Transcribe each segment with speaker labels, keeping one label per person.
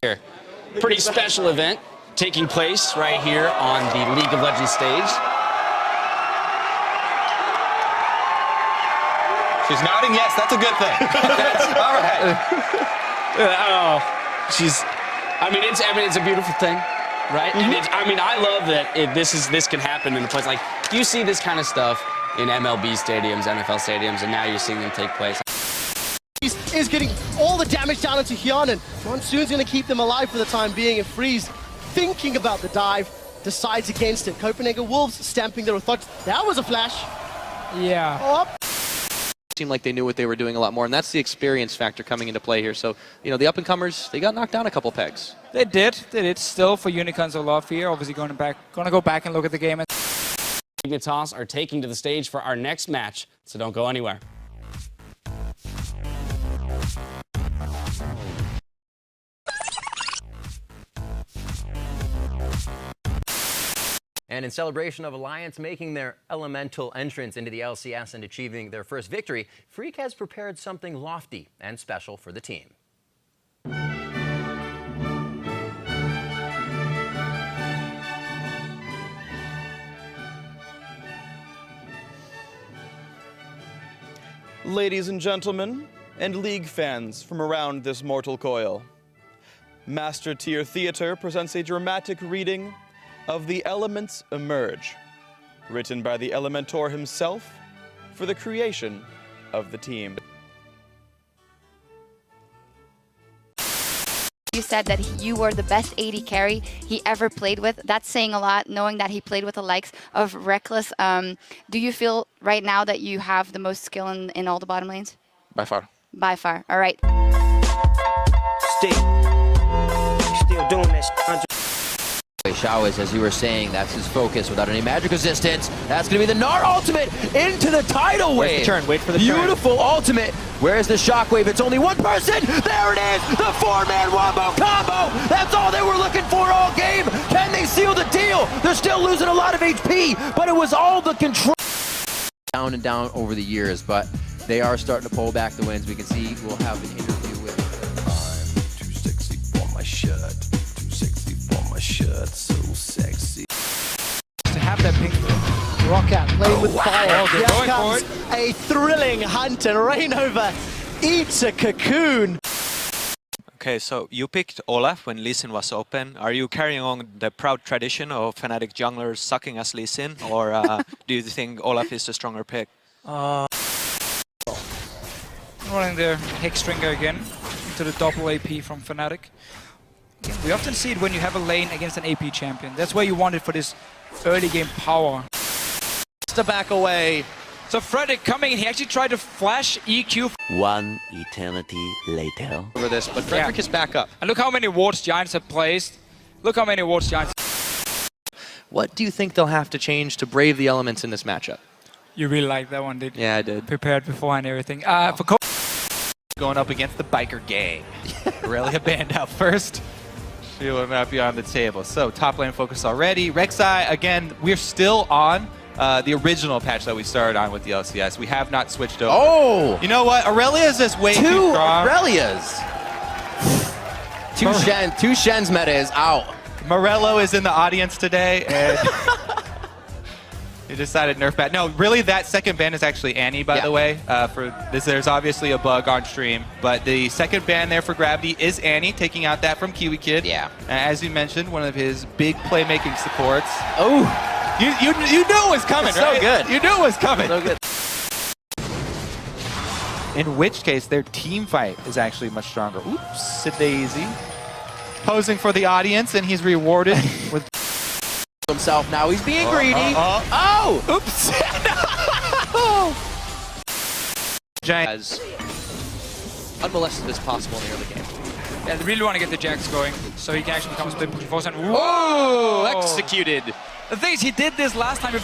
Speaker 1: Here, pretty special event taking place right here on the League of Legends stage.
Speaker 2: She's nodding yes, that's a good thing. All right.
Speaker 1: It's a beautiful thing, right? And I love that this can happen in a place like, you see this kind of stuff in MLB stadiums, NFL stadiums, and now you're seeing them take place.
Speaker 3: Is getting all the damage down into Hyun, and Monsoon's going to keep them alive for the time being. And Freeze, thinking about the dive, decides against it. Copenhagen Wolves stamping their authority. That was a flash.
Speaker 4: Yeah.
Speaker 3: Oh.
Speaker 5: Seemed like they knew what they were doing a lot more, and that's the experience factor coming into play here. So, you know, the up-and-comers, they got knocked down a couple pegs.
Speaker 4: They did. Still for Unicorns a lot here. Obviously going to go back and look at the game.
Speaker 1: Dignitas are taking to the stage for our next match, so don't go anywhere.
Speaker 6: And in celebration of Alliance making their elemental entrance into the LCS and achieving their first victory, Freak has prepared something lofty and special for the team.
Speaker 7: Ladies and gentlemen, and League fans from around this mortal coil, Master Tier Theater presents a dramatic reading of The Elements Emerge, written by the Elementor himself for the creation of the team.
Speaker 8: You said that you were the best AD carry he ever played with. That's saying a lot, knowing that he played with the likes of Reckless. Do you feel right now that you have the most skill in all the bottom lanes?
Speaker 5: By far.
Speaker 8: By far. All right.
Speaker 9: Still doing this.
Speaker 10: Showers, as you were saying, that's his focus without any magic resistance. That's going to be the Gnar ultimate into the tidal wave.
Speaker 5: Wait for the turn.
Speaker 10: Beautiful ultimate. Where's the shockwave? It's only one person. There it is. The four-man wombo combo. That's all they were looking for all game. Can they seal the deal? They're still losing a lot of HP, but it was all the control. Down and down over the years, but they are starting to pull back the wins. We can see we'll have an interview with.
Speaker 11: I'm too sexy for my shirt. Too sexy for my shirt. So sexy.
Speaker 4: To have that pink.
Speaker 3: Roccat playing with fire.
Speaker 4: They're going for it.
Speaker 3: A thrilling hunt, and Rainover eats a cocoon.
Speaker 2: Okay, so you picked Olaf when Lee Sin was open. Are you carrying on the proud tradition of Fnatic junglers sucking as Lee Sin, or do you think Olaf is the stronger pick?
Speaker 4: Running the Hexstringer again into the double AP from Fnatic. We often see it when you have a lane against an AP champion. That's where you want it for this early game power.
Speaker 5: To back away.
Speaker 4: So Frederick coming in, he actually tried to flash EQ.
Speaker 9: One eternity later.
Speaker 5: Over this, but Frederick is back up.
Speaker 4: And look how many wards Giants have placed. Look how many wards Giants.
Speaker 5: What do you think they'll have to change to brave the elements in this matchup?
Speaker 4: You really like that one, did you?
Speaker 5: Yeah, I did.
Speaker 4: Prepared beforehand and everything. For
Speaker 2: Going up against the biker gang. Aurelia banned out first. She will not be on the table. So top lane focus already. Rek'Sai, again, we're still on the original patch that we started on with the LCS. We have not switched over.
Speaker 10: Oh!
Speaker 2: You know what? Aurelia's just way too
Speaker 10: Two
Speaker 2: strong.
Speaker 10: Aurelias. Two Shen's meta is out.
Speaker 2: Morello is in the audience today, and he decided nerf bat. No, really, that second ban is actually Annie, by the way. For this, there's obviously a bug on stream, but the second ban there for Gravity is Annie, taking out that from Kiwi Kid.
Speaker 10: Yeah.
Speaker 2: As you mentioned, one of his big playmaking supports.
Speaker 10: Oh!
Speaker 2: You knew it was coming,
Speaker 10: It's
Speaker 2: right?
Speaker 10: so good.
Speaker 2: You knew it was coming.
Speaker 10: So good.
Speaker 2: In which case, their team fight is actually much stronger. Oops, a daisy. Posing for the audience, and he's rewarded with
Speaker 10: Himself now. He's being greedy. Oh!
Speaker 2: Oops! Giant.
Speaker 5: As unmolested as possible in the early game.
Speaker 4: Yeah, they really want to get the Jax going, so he can actually become a split push force. And
Speaker 5: Oh! Executed.
Speaker 4: The thing is, he did this last time.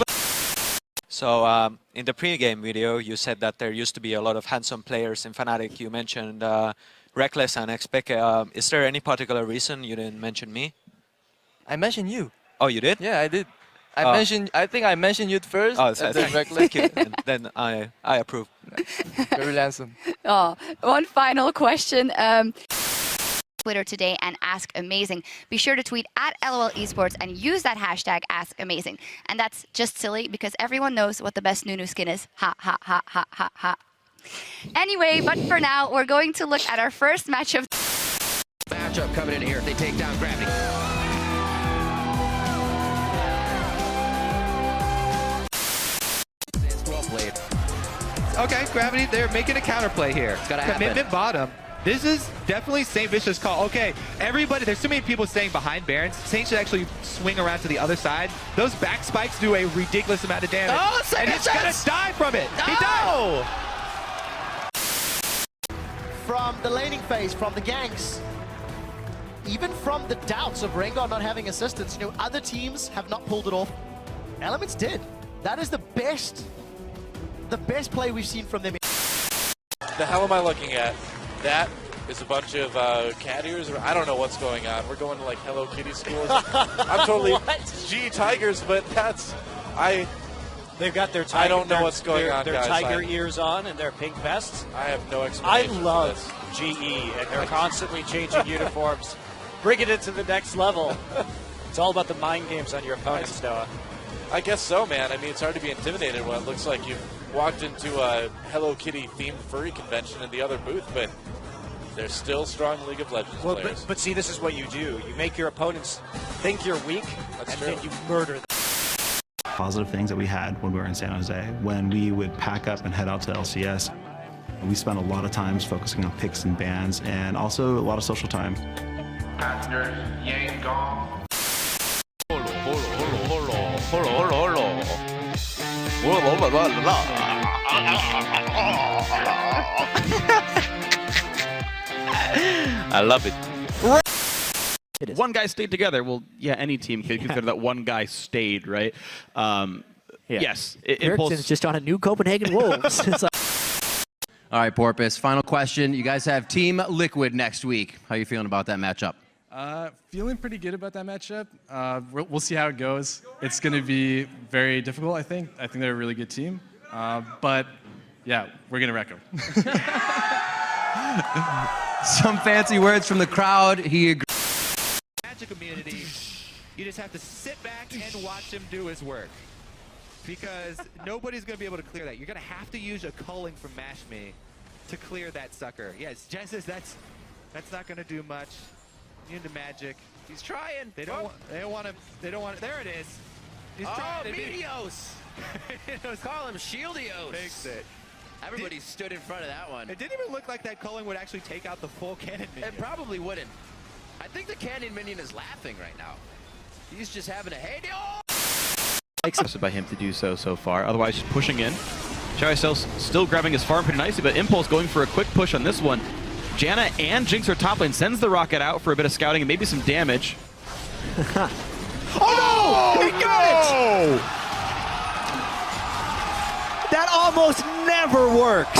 Speaker 2: So in the pre-game video, you said that there used to be a lot of handsome players in Fnatic. You mentioned Reckless and Xpeke. Is there any particular reason you didn't mention me?
Speaker 12: I mentioned you.
Speaker 2: Oh, you did?
Speaker 12: Yeah, I did. I think I mentioned you first.
Speaker 2: Oh,
Speaker 12: and then Reckless.
Speaker 2: thank you. And then I approve.
Speaker 12: Very handsome.
Speaker 8: Oh, one final question. Twitter today and ask amazing. Be sure to tweet at LOL Esports and use that hashtag ask amazing. And that's just silly because everyone knows what the best Nunu skin is. Ha ha ha ha ha ha. Anyway, but for now, we're going to look at our first matchup.
Speaker 10: Matchup coming in here. They take down Gravity. Well played.
Speaker 2: Okay, Gravity, they're making a counterplay here.
Speaker 10: gotta happen.
Speaker 2: Commitment bottom. This is definitely St. Vicious call. Okay, everybody, there's too many people staying behind Barons. Saint should actually swing around to the other side. Those back spikes do a ridiculous amount of damage.
Speaker 10: Oh,
Speaker 2: and he's gonna die from it.
Speaker 10: No!
Speaker 2: He died.
Speaker 3: From the laning phase, from the ganks, even from the doubts of Rengar not having assistance, you know, other teams have not pulled it off. Elements did. That is the best play we've seen from them.
Speaker 13: The hell am I looking at? That is a bunch of cat ears. I don't know what's going on. We're going to like Hello Kitty schools. I'm totally G Tigers, but
Speaker 14: they've got their tiger,
Speaker 13: I don't know what's going on,
Speaker 14: their
Speaker 13: guys.
Speaker 14: tiger ears on and their pink vests.
Speaker 13: I have no
Speaker 14: I
Speaker 13: explanation.
Speaker 14: love
Speaker 13: for this.
Speaker 14: GE, and they're constantly changing uniforms, bringing it to the next level. It's all about the mind games on your opponents, Noah.
Speaker 13: I guess so, man. I mean, it's hard to be intimidated when it looks like you've walked into a Hello Kitty themed furry convention in the other booth, but they're still strong League of Legends players.
Speaker 14: But see, this is what you do. You make your opponents think you're weak, then you murder them.
Speaker 15: Positive things that we had when we were in San Jose, when we would pack up and head out to LCS, we spent a lot of times focusing on picks and bans, and also a lot of social time.
Speaker 16: I love it. One guy stayed together. Well, yeah, any team could consider that one guy stayed, right? Yes.
Speaker 17: Erupsis just on a new Copenhagen Wolves. It's like
Speaker 10: All right, Porpoise, final question. You guys have Team Liquid next week. How are you feeling about that matchup?
Speaker 18: Feeling pretty good about that matchup. We'll see how it goes. It's going to be very difficult, I think. I think they're a really good team. But, yeah, we're going to wreck them.
Speaker 10: Some fancy words from the crowd. He agrees.
Speaker 2: Magic community, you just have to sit back and watch him do his work. Because nobody's going to be able to clear that. You're going to have to use a culling from Mash Me to clear that sucker. Yes, Genesis, that's not going to do much. Into magic. He's trying. They don't want to. There it is. He's trying.
Speaker 10: Meteos! Call him Shieldios.
Speaker 2: Fix it.
Speaker 10: Everybody stood in front of that one.
Speaker 2: It didn't even look like that culling would actually take out the full cannon minion.
Speaker 10: It probably wouldn't. I think the cannon minion is laughing right now. He's just having a hey
Speaker 16: Excited by him to do so far. Otherwise, just pushing in. Charisel still grabbing his farm pretty nicely, but Impulse going for a quick push on this one. Janna and Jinx are top lane, sends the rocket out for a bit of scouting and maybe some damage.
Speaker 17: Oh no! He got it! That almost never works.